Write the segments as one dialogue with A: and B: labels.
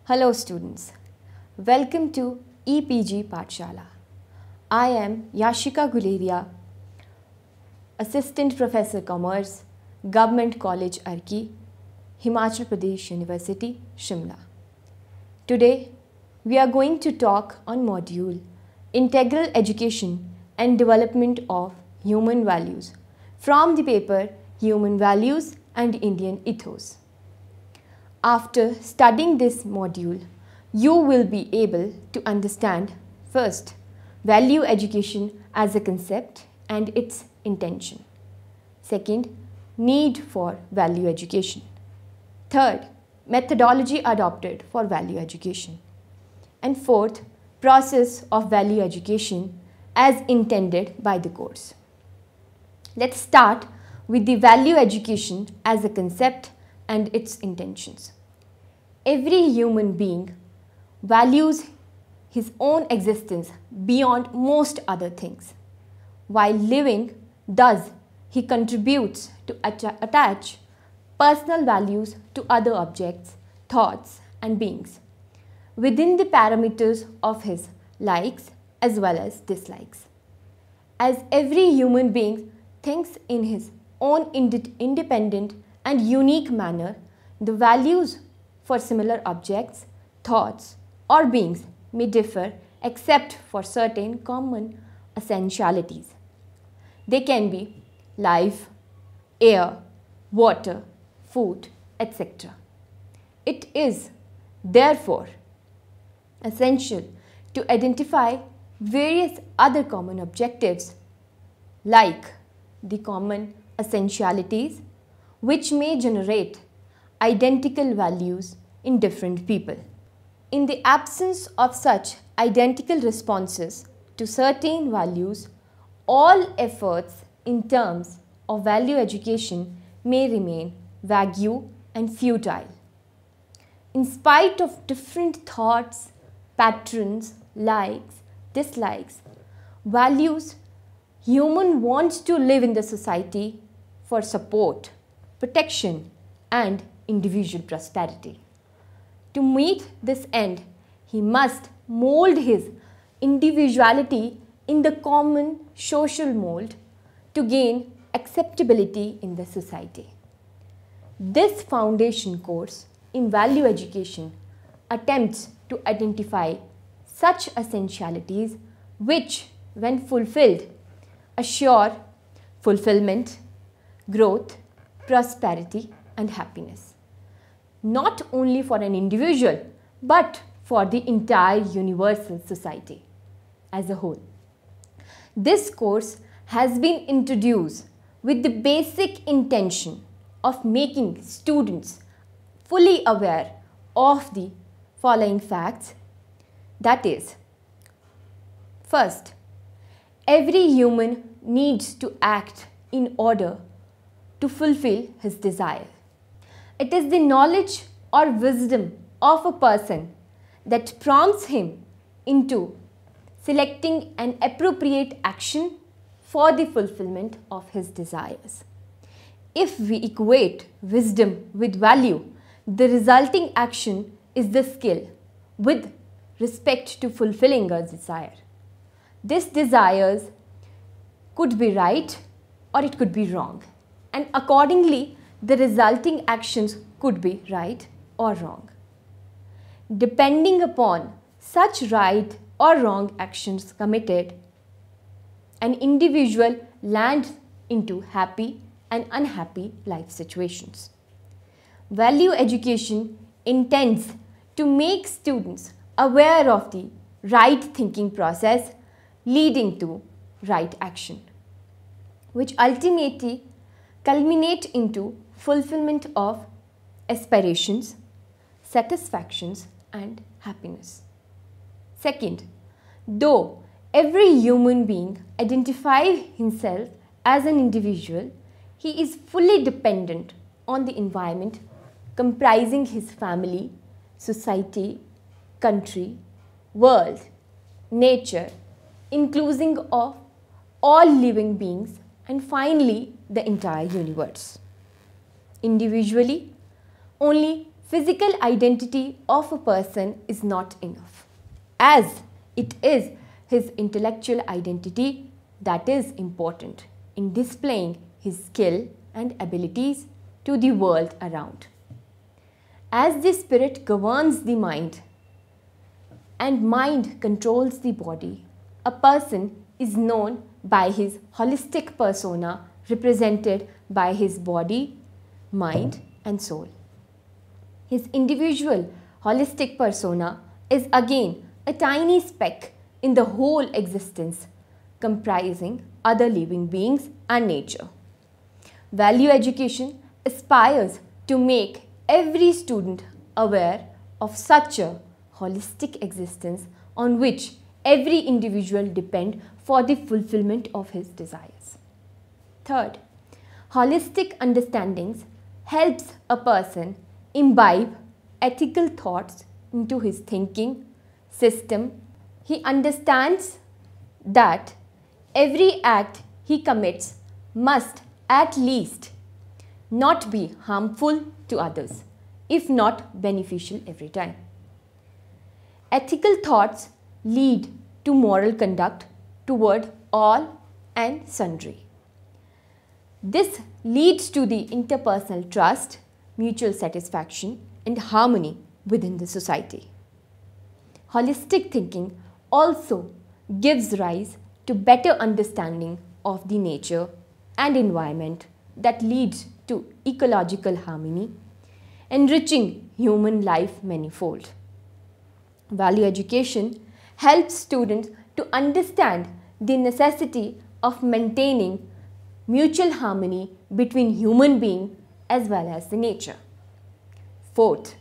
A: Hello students, welcome to EPG Pathshala. I am Yashika Guleria, Assistant Professor Commerce, Government College Arki, Himachal Pradesh University, Shimla. Today we are going to talk on module Integral Education and Development of Human Values from the paper Human Values and Indian Ethos. After studying this module, you will be able to understand first, value education as a concept and its intention. Second, need for value education. Third, methodology adopted for value education. And fourth, process of value education as intended by the course. Let's start with the value education as a concept and its intentions. Every human being values his own existence beyond most other things. While living, thus he contributes to attach personal values to other objects, thoughts and beings within the parameters of his likes as well as dislikes. As every human being thinks in his own independent and unique manner, the values for similar objects, thoughts or beings may differ except for certain common essentialities. They can be life, air, water, food, etc. It is therefore essential to identify various other common objectives like the common essentialities which may generate identical values in different people. In the absence of such identical responses to certain values, all efforts in terms of value education may remain vague and futile. In spite of different thoughts, patterns, likes, dislikes, values, human wants to live in the society for support, protection and individual prosperity. To meet this end, he must mold his individuality in the common social mold to gain acceptability in the society. This foundation course in value education attempts to identify such essentialities which, when fulfilled, assure fulfillment, growth, prosperity and happiness, not only for an individual but for the entire universal society as a whole. This course has been introduced with the basic intention of making students fully aware of the following facts, that is, first, every human needs to act in order to fulfill his desire. It is the knowledge or wisdom of a person that prompts him into selecting an appropriate action for the fulfillment of his desires. If we equate wisdom with value, the resulting action is the skill with respect to fulfilling a desire. This desires could be right or it could be wrong, and accordingly the resulting actions could be right or wrong. Depending upon such right or wrong actions committed, an individual lands into happy and unhappy life situations. Value education intends to make students aware of the right thinking process leading to right action, which ultimately culminate into fulfillment of aspirations, satisfactions and happiness. Second, though every human being identifies himself as an individual, he is fully dependent on the environment comprising his family, society, country, world, nature, including of all living beings and finally the entire universe. Individually, only physical identity of a person is not enough, as it is his intellectual identity that is important in displaying his skill and abilities to the world around. As the spirit governs the mind and mind controls the body, a person is known by his holistic persona represented by his body, mind and soul. His individual holistic persona is again a tiny speck in the whole existence comprising other living beings and nature. Value education aspires to make every student aware of such a holistic existence on which every individual depends for the fulfillment of his desires. Third, holistic understandings helps a person imbibe ethical thoughts into his thinking system. He understands that every act he commits must at least not be harmful to others, if not beneficial every time. Ethical thoughts lead to moral conduct toward all and sundry. This leads to the interpersonal trust, mutual satisfaction and harmony within the society. Holistic thinking also gives rise to better understanding of the nature and environment that leads to ecological harmony, enriching human life manifold. Value education helps students to understand the necessity of maintaining mutual harmony between human being as well as the nature. Fourth,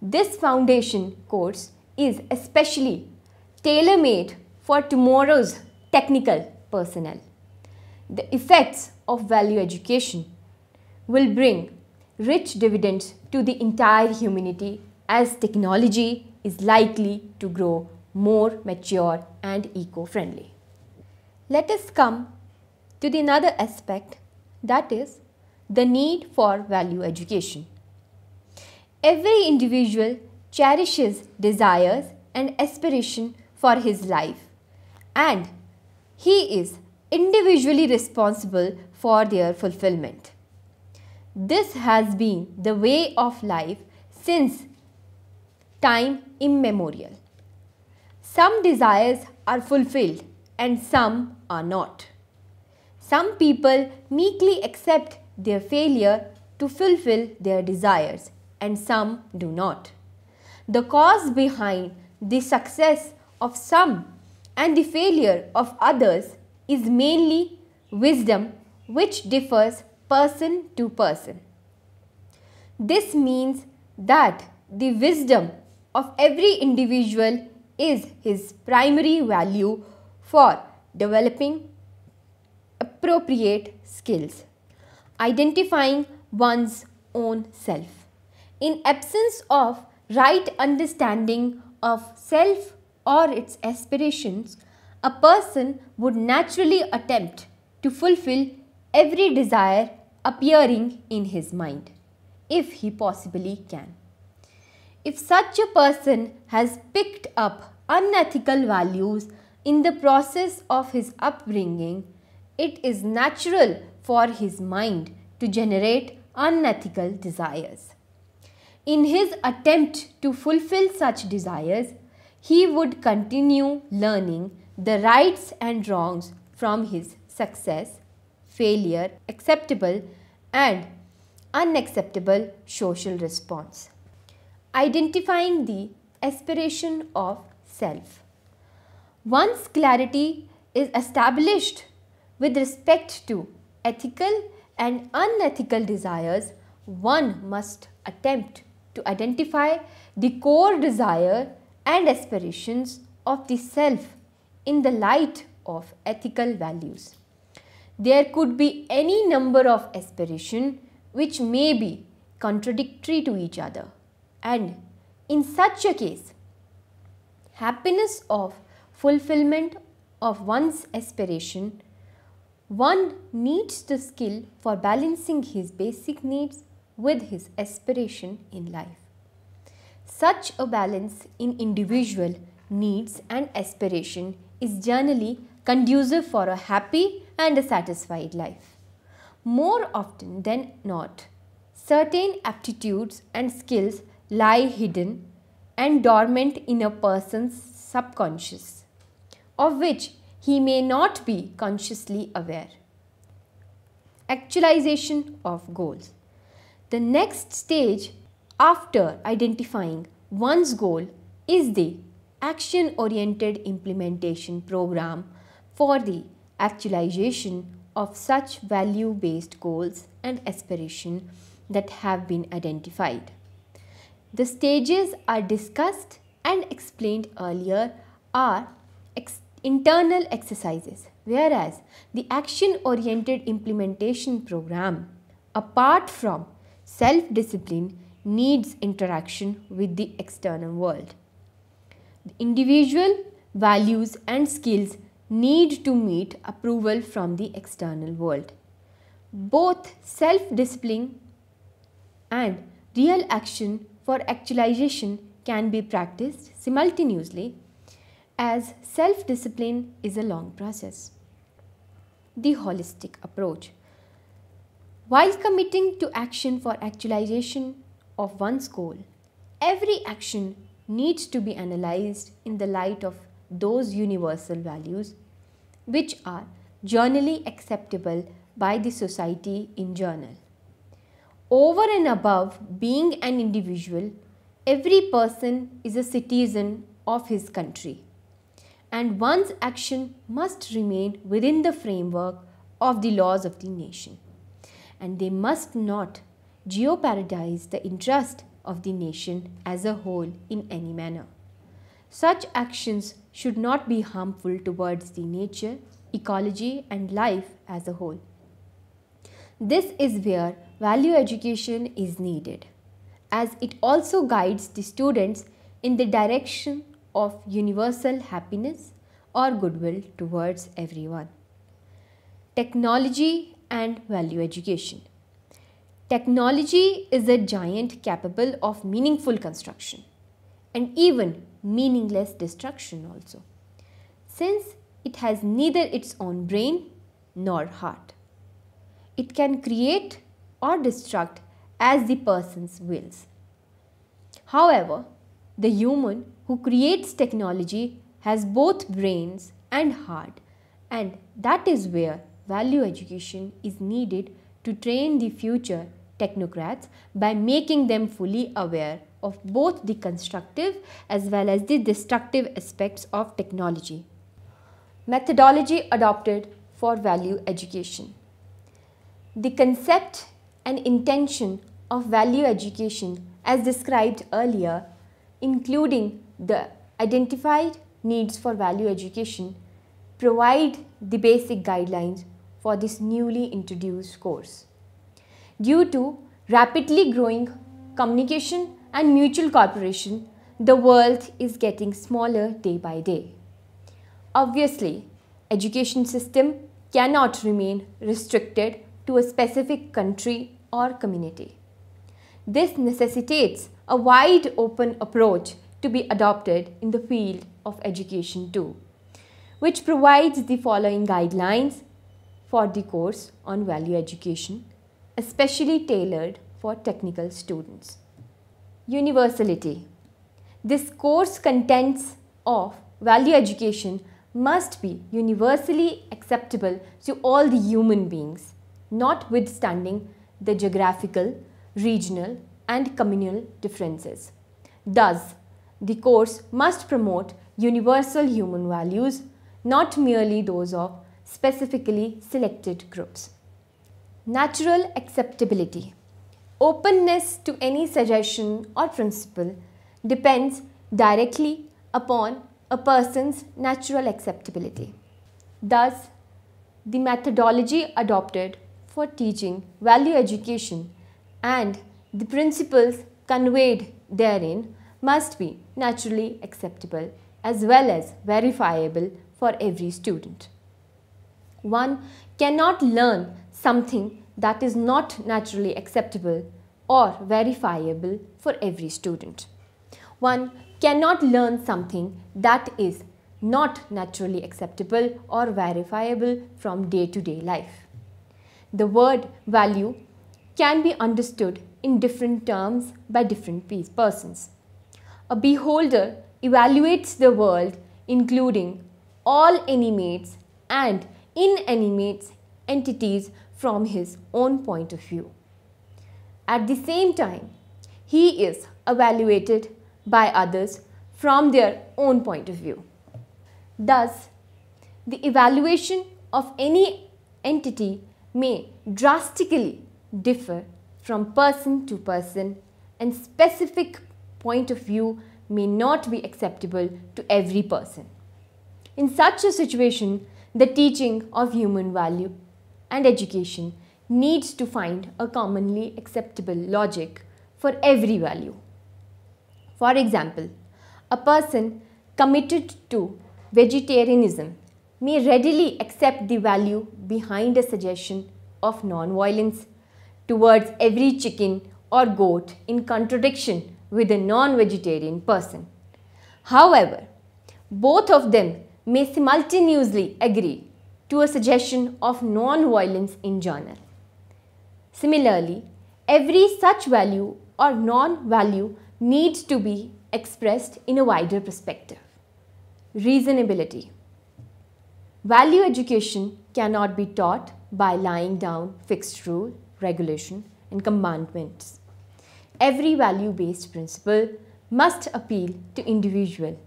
A: this foundation course is especially tailor-made for tomorrow's technical personnel. The effects of value education will bring rich dividends to the entire humanity as technology is likely to grow more mature and eco-friendly. Let us come to another aspect, that is the need for value education. Every individual cherishes desires and aspiration for his life, and he is individually responsible for their fulfillment. This has been the way of life since time immemorial. Some desires are fulfilled and some are not. Some people meekly accept their failure to fulfill their desires and some do not. The cause behind the success of some and the failure of others is mainly wisdom, which differs person to person. This means that the wisdom of every individual is his primary value for developing appropriate skills. Identifying one's own self. In absence of right understanding of self or its aspirations, a person would naturally attempt to fulfill every desire appearing in his mind, if he possibly can. If such a person has picked up unethical values in the process of his upbringing, it is natural for his mind to generate unethical desires. In his attempt to fulfill such desires, he would continue learning the rights and wrongs from his success, failure, acceptable and unacceptable social response. Identifying the aspiration of self. Once clarity is established with respect to ethical and unethical desires, one must attempt to identify the core desire and aspirations of the self in the light of ethical values. There could be any number of aspirations which may be contradictory to each other, and in such a case, happiness of fulfillment of one's aspiration, one needs the skill for balancing his basic needs with his aspiration in life. Such a balance in individual needs and aspiration is generally conducive for a happy and a satisfied life. More often than not, certain aptitudes and skills lie hidden and dormant in a person's subconscious, of which he may not be consciously aware. Actualization of goals. The next stage after identifying one's goal is the action-oriented implementation program for the actualization of such value-based goals and aspirations that have been identified. The stages are discussed and explained earlier are internal exercises, whereas the action-oriented implementation program, apart from self-discipline, needs interaction with the external world. The individual values and skills need to meet approval from the external world. Both self-discipline and real action for actualization can be practiced simultaneously, as self-discipline is a long process. The holistic approach. While committing to action for actualization of one's goal, every action needs to be analyzed in the light of those universal values which are generally acceptable by the society in general. Over and above being an individual, every person is a citizen of his country, and one's action must remain within the framework of the laws of the nation, and they must not jeopardize the interest of the nation as a whole in any manner. Such actions should not be harmful towards the nature, ecology, and life as a whole. This is where value education is needed, as it also guides the students in the direction of universal happiness or goodwill towards everyone. Technology and value education. Technology is a giant capable of meaningful construction and even meaningless destruction also, since it has neither its own brain nor heart. It can create or destruct as the person's wills. However, the human who creates technology has both brains and heart, and that is where value education is needed to train the future technocrats by making them fully aware of both the constructive as well as the destructive aspects of technology. Methodology adopted for value education. The concept and intention of value education, as described earlier, including the identified needs for value education, provide the basic guidelines for this newly introduced course. Due to rapidly growing communication and mutual cooperation, the world is getting smaller day by day. Obviously, education system cannot remain restricted to a specific country or community. This necessitates a wide open approach to be adopted in the field of education too, which provides the following guidelines for the course on value education, especially tailored for technical students. Universality. This course contents of value education must be universally acceptable to all the human beings, notwithstanding the geographical, regional, and communal differences. Thus, the course must promote universal human values, not merely those of specifically selected groups. Natural acceptability. Openness to any suggestion or principle depends directly upon a person's natural acceptability. Thus, the methodology adopted for teaching value education and the principles conveyed therein must be naturally acceptable as well as verifiable for every student. One cannot learn something that is not naturally acceptable or verifiable for every student. One cannot learn something that is not naturally acceptable or verifiable from day-to-day life. The word value can be understood in different terms by different persons. A beholder evaluates the world including all animates and inanimate entities from his own point of view. At the same time, he is evaluated by others from their own point of view. Thus, the evaluation of any entity may drastically differ from person to person, and specific point of view may not be acceptable to every person. In such a situation, the teaching of human value and education needs to find a commonly acceptable logic for every value. For example, a person committed to vegetarianism may readily accept the value behind a suggestion of non-violence towards every chicken or goat in contradiction with a non-vegetarian person. However, both of them may simultaneously agree to a suggestion of non-violence in general. Similarly, every such value or non-value needs to be expressed in a wider perspective. Reasonability. Value education cannot be taught by laying down fixed rule, regulation, and commandments. Every value-based principle must appeal to individual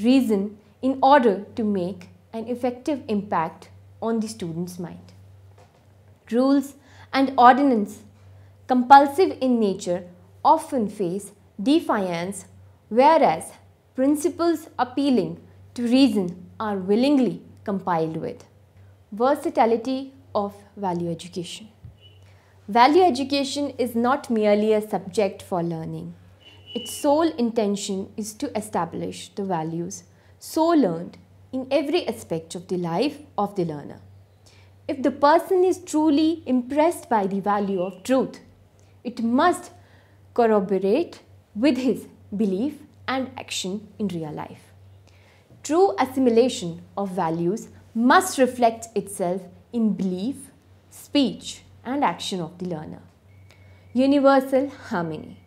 A: reason in order to make an effective impact on the student's mind. Rules and ordinances, compulsive in nature, often face defiance, whereas principles appealing to reason are willingly compiled with. Versatility of value education. Value education is not merely a subject for learning. Its sole intention is to establish the values so learned in every aspect of the life of the learner. If the person is truly impressed by the value of truth, it must corroborate with his belief and action in real life. True assimilation of values must reflect itself in belief, speech, and action of the learner. Universal harmony.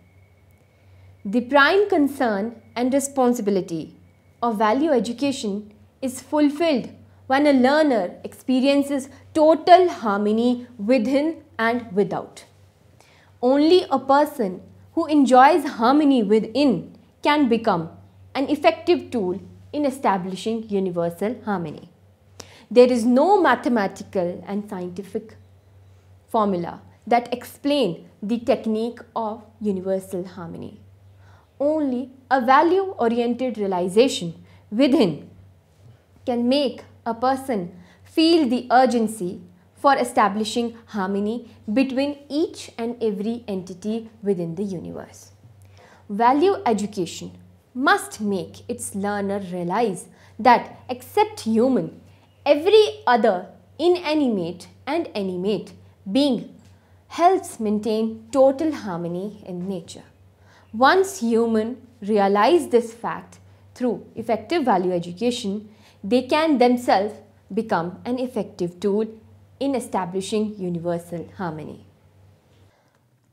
A: The prime concern and responsibility of value education is fulfilled when a learner experiences total harmony within and without. Only a person who enjoys harmony within can become an effective tool in establishing universal harmony. There is no mathematical and scientific formula that explain the technique of universal harmony. Only a value-oriented realization within can make a person feel the urgency for establishing harmony between each and every entity within the universe. Value education must make its learner realize that except human, every other inanimate and animate being helps maintain total harmony in nature. Once humans realize this fact through effective value education, they can themselves become an effective tool in establishing universal harmony.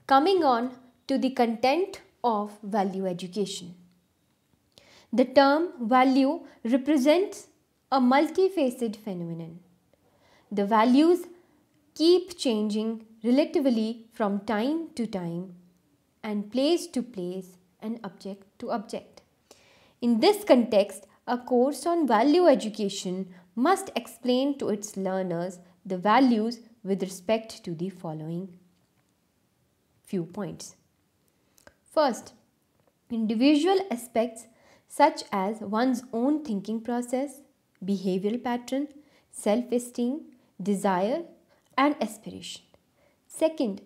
A: Coming on to the content of value education. The term value represents a multifaceted phenomenon. The values keep changing relatively from time to time and place to place and object to object. In this context, a course on value education must explain to its learners the values with respect to the following few points. First, individual aspects such as one's own thinking process, behavioral pattern, self-esteem, desire, and aspiration. Second,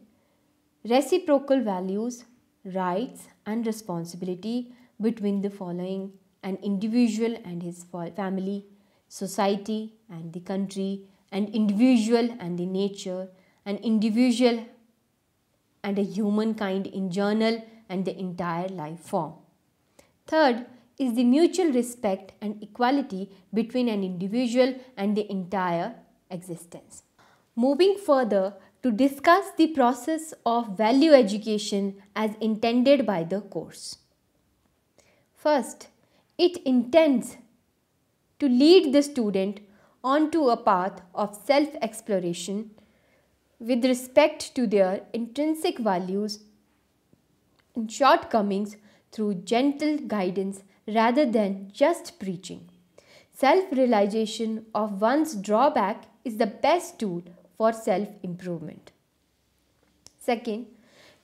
A: reciprocal values, rights, and responsibility between the following: an individual and his family, society and the country, an individual and the nature, an individual and a humankind in general, and the entire life form. Third is the mutual respect and equality between an individual and the entire existence. Moving further to discuss the process of value education as intended by the course. First, it intends to lead the student onto a path of self-exploration with respect to their intrinsic values and shortcomings through gentle guidance rather than just preaching. Self-realization of one's drawback is the best tool for self-improvement. Second,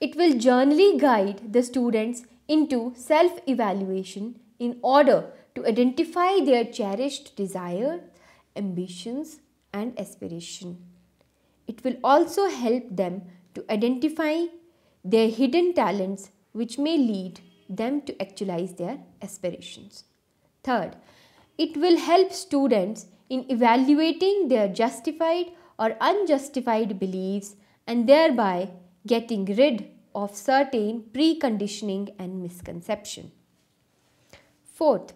A: it will generally guide the students into self-evaluation in order to identify their cherished desires, ambitions, and aspirations. It will also help them to identify their hidden talents which may lead them to actualize their aspirations. Third, it will help students in evaluating their justified or unjustified beliefs and thereby getting rid of certain preconditioning and misconception. Fourth,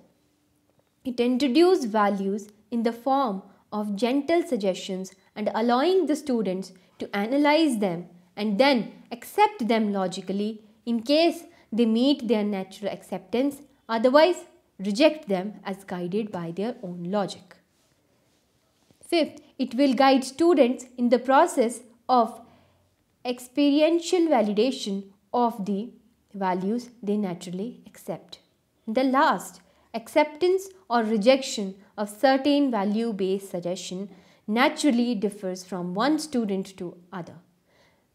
A: it introduces values in the form of gentle suggestions and allowing the students to analyze them and then accept them logically in case they meet their natural acceptance, otherwise reject them as guided by their own logic. Fifth, it will guide students in the process of experiential validation of the values they naturally accept. The last, acceptance or rejection of certain value-based suggestion naturally differs from one student to other.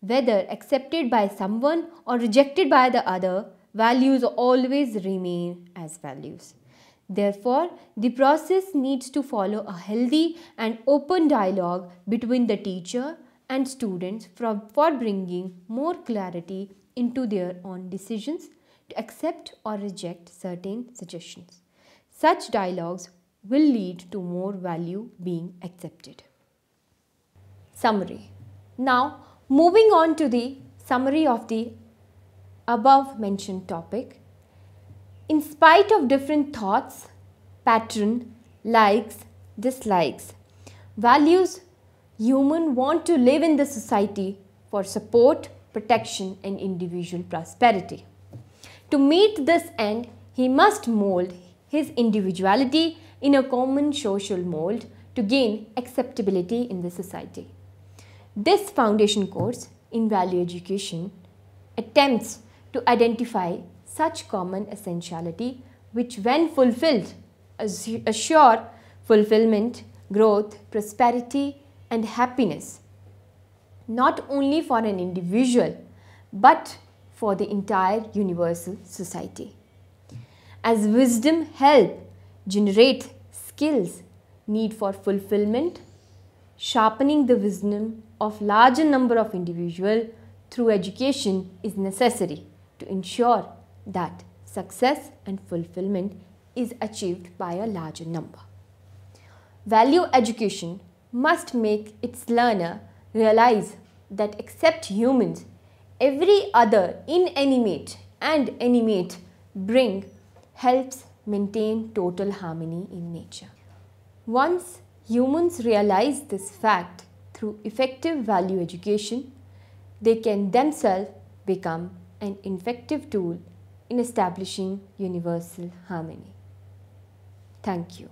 A: Whether accepted by someone or rejected by the other, values always remain as values. Therefore, the process needs to follow a healthy and open dialogue between the teacher and students for bringing more clarity into their own decisions to accept or reject certain suggestions. Such dialogues will lead to more value being accepted. Summary. Now, moving on to the summary of the above mentioned topic. In spite of different thoughts, pattern, likes, dislikes, values, humans want to live in the society for support, protection and individual prosperity. To meet this end, he must mold his individuality in a common social mold to gain acceptability in the society. This foundation course in value education attempts to identify such common essentiality which when fulfilled assure fulfillment, growth, prosperity and happiness not only for an individual but for the entire universal society. As wisdom help generate skills need for fulfillment, sharpening the wisdom of larger number of individuals through education is necessary to ensure that success and fulfillment is achieved by a larger number. Value education must make its learner realize that except humans, every other inanimate and animate being helps maintain total harmony in nature. Once humans realize this fact through effective value education, they can themselves become an effective tool in establishing universal harmony. Thank you.